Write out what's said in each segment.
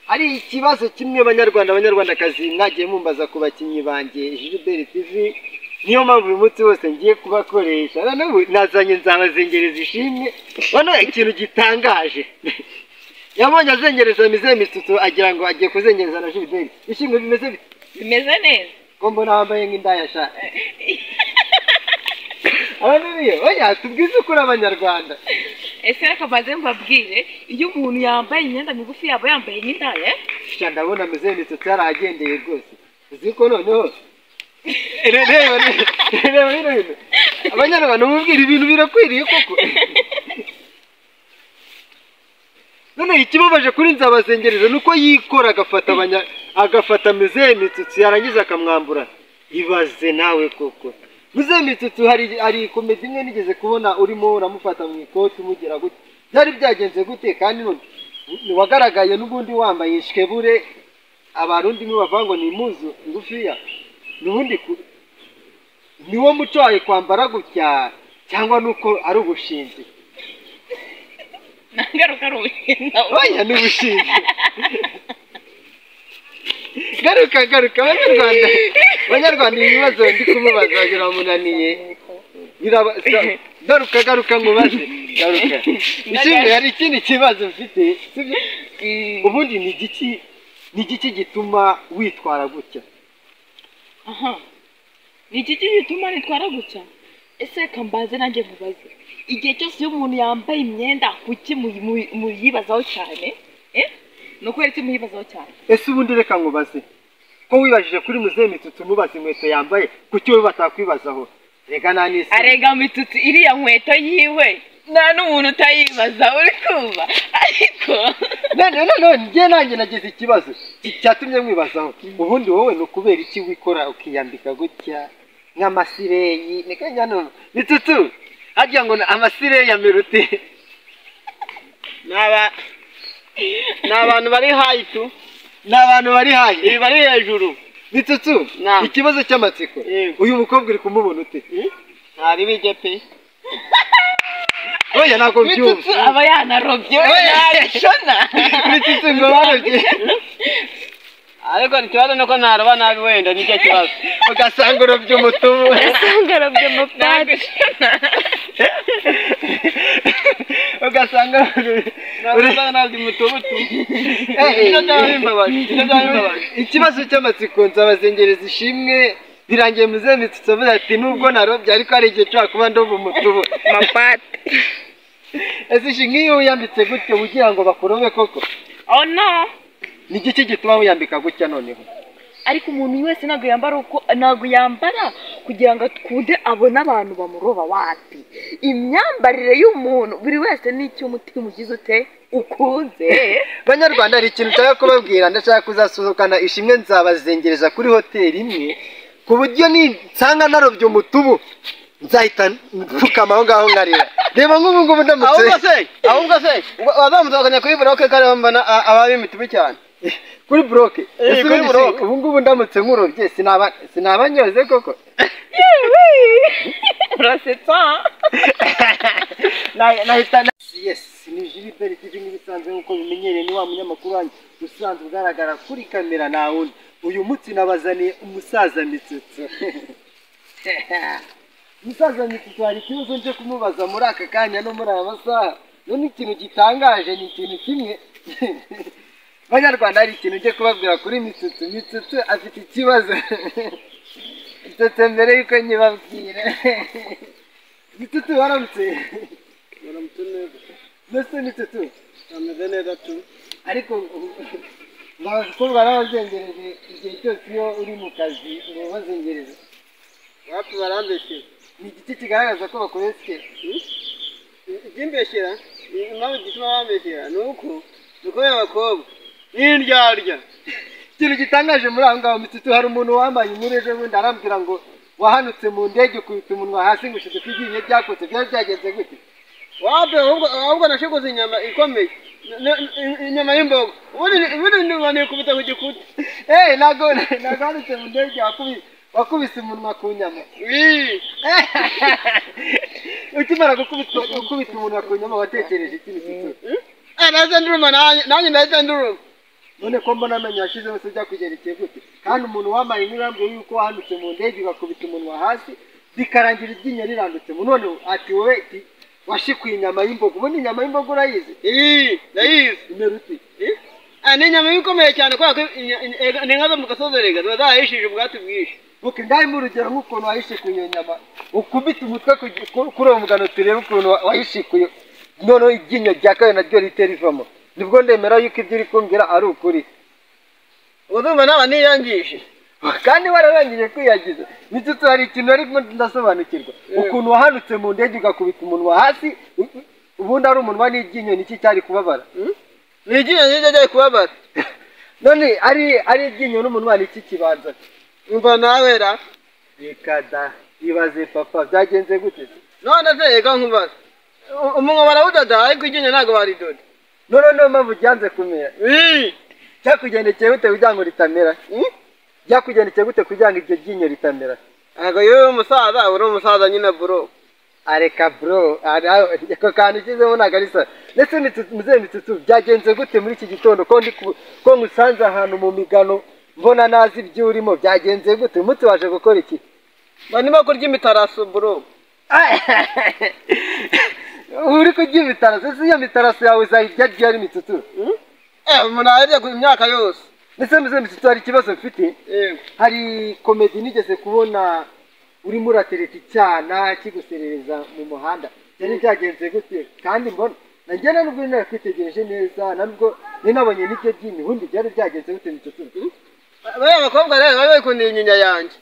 Ari ikibazo kimwe abanyarwandakazi mwagiye mumbaza ku bakinnyi banjye Gilbert TV, niyo mpamvu uyu munsi wose ngiye kubakoresha. Noneho nazanye nzabazengereza ishimwe. Bano ikintu gitangaje yabonye azengereza Mizee Mitsutsu agira ngo agiye kuzengereza na Gilbert. Ishimwe bimeze bite? Bimeze neza. Ko mbona wambaye nk'indaya sha. Abaniye oya tubwize ukuri abanyarwanda. Ese reka maze mbabwire iyo umuntu yambaye imyenda migufi yaba yambaye nk'indaya. Sha ndabona Mizee Mitsutsu yaragendeye rwose. Uziko noneho rero abanyarwanda mubwira ibintu birakwiriye koko. None ikibabaje kuri nzabazengereza nuko yikora agafata Mizee Mitsutsu yarangiza akamwambura. Ibaze nawe koko. Mizee Mitsutsu hari komedi imwe nigeze kubona urimo uramufata mu ikoti umugira gute. Byari byagenze gute kandi none wagaragaye n'ubundi wambaye ishkebure abarundi mwe bavango ni muzu ngufiya. Nubundi niwo muco wawe kwambara gutya cyangwa nuko ari ubushinzi? Nagaruka ari ubushinzi. Oya ni ubushinzi. Garuka abanyarwanda ibibazo ndi kumubaza bagira munaniye. Garuka mubaze. Ishimwe hari ikindi kibazo mfite. Ubundi ni igiki gituma witwara gutya? Aha. Ni iki gituma nitwara gutya? Ese kambaze nanjye mubaze. Igihe cyose iyo umuntu yambaye imyenda kuki muyibazaho cyane? Nuko yari muyibazaho cyane. Ese ubundi reka ngubaze. Ko wibajije kuri Mizee Mitsutsu mubaze inkweto yambaye kuki we batakwibazaho? Rega nani se? Arega Mitsutsu iriya nkweto yiwe. Nta n'umuntu utayibaza uri kumva. Ariko njye nanjye nagize ikibazo cyatumye mwibazaho. Ubundi wowe no kubera iki wikora ukiyambika gutya nk'amasireyi? Nekanya no Mitsutsu agira ngo amasireyi amerute. N'abantu bari hayi tu. N'abantu bari hayi. Bari hejuru. Mitsutsu ikibazo cy'amatsiko. Uyu mukobwa uri kumubona ute? Ntari bije pe. Oya nako byumva. Mitsutsu aba yanarobye. Shona. Mitsutsu ngo barobye. Ariko ikibazo nuko ntaroba nabi wenda nicyo kibazo. Ugasanga urobye umutubu. Ugasanga nabyo umutubu. Ikibazo cy'amatsiko nzabazengereza ishimwe birangiye Mizee Mitsutsu avuga ati nubwo narobye ariko ari igihe cyo kuba ndoba umutubu. Mapate. Ese nk'iyo wiyambitse gutyo ugira ngo bakurobe koko? Oh no. Ni igiki gituma wiyambika gutya noneho? Ariko umuntu wese ntago yambara kugira ngo akunde abone abantu bamuroba wapi. Imyambarire y'umuntu buri wese n'icyo umutima ugize ute ukunze. Banyarwanda hari ikintu cyaka kubabwira, ndashaka kuzasohokana ishimwe nzabazengereza kuri hoteli imwe ku buryo nsanga narobye umutubu nzahita mfukama aho ngaho nkarira. Reba ngubu ndamutse. Ahubwo se wazamuzakanya kuri broke kare mbana ababi imitubu cyane. Kuri broke. Kuri broke. Ubu ngubu ndamutse nkurobye sinabanyoze koko. Urasetsa. Yes, ni Gilbert TV n'ibisanzwe nkuko bimenyereye ni wa munyamakuru wanjye usanzwe ugaragara kuri kamera na wundi. Uyu munsi nabazaniye umusaza Mitsutsu. Umusaza Mitsutsu hari ikibazo nje kumubaza muri aka kanya no muri aya masaha. None ikintu gitangaje ni ikintu kimwe. Banyarwanda hari ikintu nje kubabwira kuri Mitsutsu. Mitsutsu afite ikibazo. Mitsutsu mbere yuko nyibabwira. Mitsutsu waramutse. Waramutse neza. Nese Mitsutsu. Ameze neza tu. Ariko ndabakumva n'abazengereje igihe cyose iyo uri mu kazi ngo bazengereze. Wapi barambeshyira? Ni igiti kigaragaza ko bakoresha. Igimbeshyira? Impamvu gituma bambeshyira nuko abakobwa n'indyarya. Ikintu gitangaje muri aho ngaho Mitsutsu hari umuntu wambaye imureje wenda arambwira ngo wahanutse mu ndege ukubita umunwa hasi ngushize kwigiye byakotse byari byagenze gute? Wapi ahubwo nasheguze inyama ikomeye. Inyama y'imbogo. Ubundi ndibaniye kubita ku gikuta. Naganitse mu ndege wakubise umunwa ku nyama. Ukimara gukubita umunwa ku nyama watekereje iki Mitsutsu? naze nduruma nanjye ndahita nduruma. none ko mbona amenyo yashize wese ujya kugerekeye gute kandi umuntu wamaye n'irambye yuko wahanutse mu ndege ugakubita umunwa hasi bikarangira iryinyo rirandutse none ati wowe washikuye inyama y'imbogo ubundi inyama y'imbogo urayizi ndayizi imeruti ni inyama ikomeye cyane kubera ko ni nka zo mu gasozi rega ziba zarahishije ubwatsi bwinshi buke ndahimo urugero nk'ukuntu wayishikuye iyo nyama ukubita umutwe kuri uwo mugano turebe ukuntu wayishikuye noneho iryinyo rya kabiri naryo rihita rivamo nibwo ndemera yuko ibyo uri kumbwira ari ukuri urumva nawe niyangije kandi wararangije kwiyagiza nitutse hari ikintu ariko ndasobanukirwa ukuntu wahanutse mu ndege ugakubita umunwa hasi ubundi ari umunwa n'iryinyo niki cyari kubabara ni iryinyo niryo ryari kubabara none ari iryinyo n'umunwa niki kibanza umva nawe ra reka da ibaze papa byagenze gute none se reka nkubaze umunwa barawudoda ariko iryinyo ntabwo baridoda none niyo mpamvu ryanze kumera cyakugendekeye gute kugira ngo ritamera byakugendekeye gute kugira ngo iryo ryinyo ritamera ntabwo yewe umusaza uri umusaza nyine bro areka bro ako kantu ushyizemo ntabwo ari sa ndetse muzehe mitutu byagenze gute muri iki gitondo ko ngusanze ahantu mu migano mbona nazi ibyo urimo byagenze gute umunsi waje gukora iki barimo kurya imitaraso bro uri kurya imitaraso ese iyo mitaraso yawe uzayirya ryari mitutu umuntu ararya ku myaka yose ndetse muzehe mitutu hari ikibazo mfite hari komedi nigeze kubona urimo uratereta icyana kiguserereza mu muhanda byari byagenze gute kandi mbona nanjye nubwo nakwitegereje neza nubwo ninabonye n'ibyo byinyo ubundi byari byagenze gute mitutu bariya bakobwa rero bari bakundiye inyinya yanjye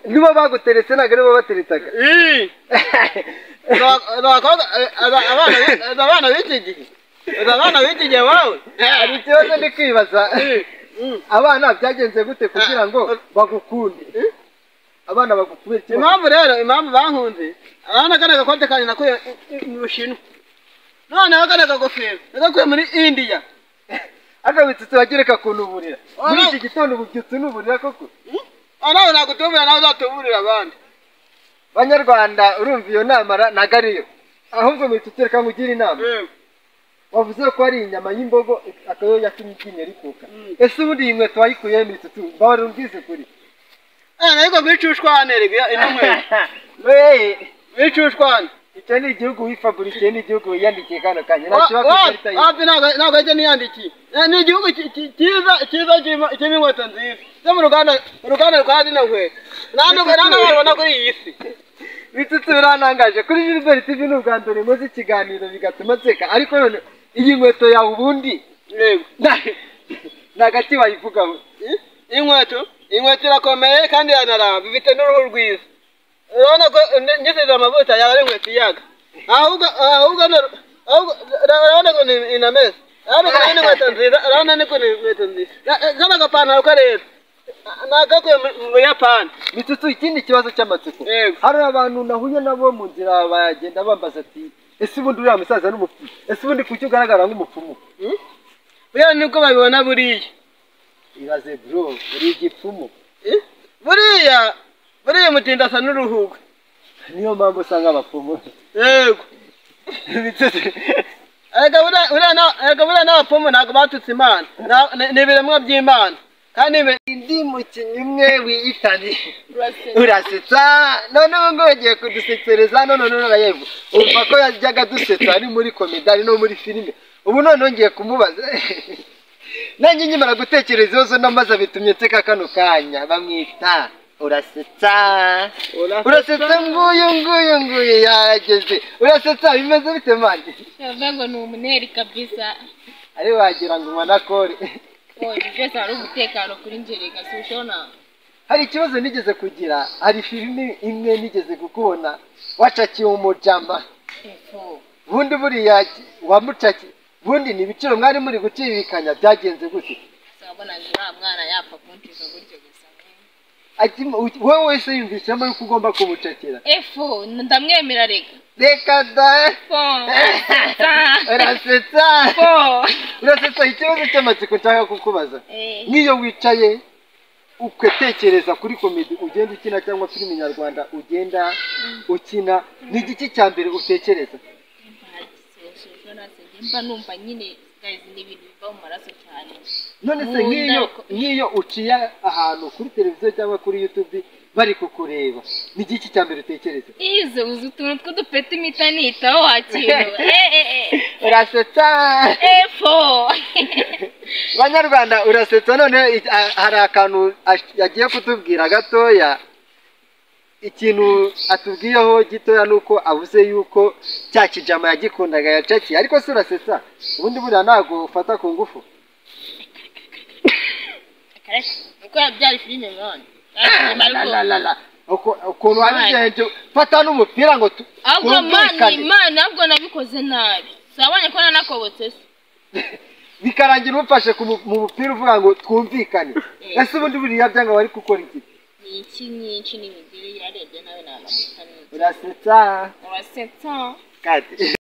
nibo baguteretse ntabwo aribo bateretaga abana b'iki gihe abana b'iki gihe wawe hari ikibazo ndi kwibaza abana byagenze gute kugira ngo bagukunde abana bagukubira ikibazo impamvu bankunze abana kane gakote kanjye nakuye mu Bushinwa noneho kane kagofero nagakuye muri India agabitse wagereka kunuburira muri iki gitondo ububyutse nuburira koko nawe nagutumira nawe uzatuburira abandi banyarwanda urumva iyo nama nagariyo ahubwo mitutereka ngugira inama wavuze ko ari inyama y'imbogo akayo yatumye iryinyo rikuka ese ubundi iyi nkweto wayikuye mitutu bawari umbwize kuri ariko bicushwane rega ino nkweto bicushwane icyo ni igihugu wifaburikiye ni igihugu wiyandikiye kano kanya nta kibazo ikarita yiwe ntabwo ajya niyandikiye ni igihugu cyiza kirimo inkweto nziza zo mu ruganda rwa zino nkweto nta wabona kuri iyi si bitutse birantangaje kuri Gilbert TV ni ubwa mbere nkoze ikiganiro bigatuma nseka ariko none iyi nkweto yawe ubundi nta gati wayivugaho inkweto irakomeye kandi iranaramba bifite n'uruhu rwiza urabona ko ngisize amavuta yaba ari inkweto iyaga ahubwo urabona ko inameze urabona ko ni inkweto nziza urabona ni ko ni inkweto nziza kano gapantaro ko rero nagakuye mu Buyapani mitutu ikindi kibazo cy'amatsiko hari abantu nahuye nabo mu nzira bagenda bambaza ati ese ubundi uriya musaza n'umupfumu ese ubundi kuki ugaragara nk'umupfumu buriya nibwo babibona buriya ibaze bro uri igipfumu buriya mutinda asa n'uruhuga niyo mpamvu usanga abapfumu yego buriya n'abapfumu ntabwo batutse imana ni ibiremwa by'imana kandi indi mukinnyi umwe wiyitanye urasetsa none ubu ngubu ugiye kudusesereza none urayevu umva ko yajyaga adusetsa ari muri komedari no muri filime ubu none ngiye kumubaza nanjye nkimara gutekereza ibibazo n'amaze bitumye nseka kano kanya bamwita urasetsa nguyu yarageze urasetsa bimeze bite manje ngo ni umuneri kabisa ari wagira ngo umanakore byose hari umutekano kuri njereka si ushona hari ikibazo nigeze kugira hari filime imwe nigeze kukubona wacakiye umujama ubundi buriya wamucakiye ubundi ni ibiciro mwari muri gucirikanya byagenze gute sabona uriya mwana yapfa kuntiza gutyo gusa wowe wese yumvishamo yuko ugomba kumucakira ndamwemera reka da urasetsa ikibazo cy'amatsiko nshaka kukubaza nk'iyo wicaye ugatekereza kuri komedi ugenda ukina cyangwa filime nyarwanda ugenda ukina ni igiki cya mbere utekereza mba numva nyine guys ni ibintu biva mu maraso cyane. none se nk'iyo uciye ahantu kuri televiziyo cyangwa kuri YouTube bari kukureba ni igiki cya mbere utekereza? Ize uzi utuntu tw'udupeti imita nitaho wakintu urasetsa efo Banyarwanda urasetsa. None hari akantu yagiye kutubwira gatoya, ikintu atubwiyeho gitoya nuko avuze yuko cya kijama yagikundaga yacakiye, ariko se urasetsa ubundi buriya ntabwo ufata ku ngufu? uko yabyari filime mwana ukuntu wabigenje fata n'umupira ngo ahubwo mani ahubwo nabikoze nabi sabonye ko nanakobotse se bikarangira umufashe mu mupira uvuga ngo twumvikane. Ese ubundi buriya byanga wari gukora iki? nyinshi n'imigeri yarebye nawe nanamutanije. Urasetsa Urasetsa kati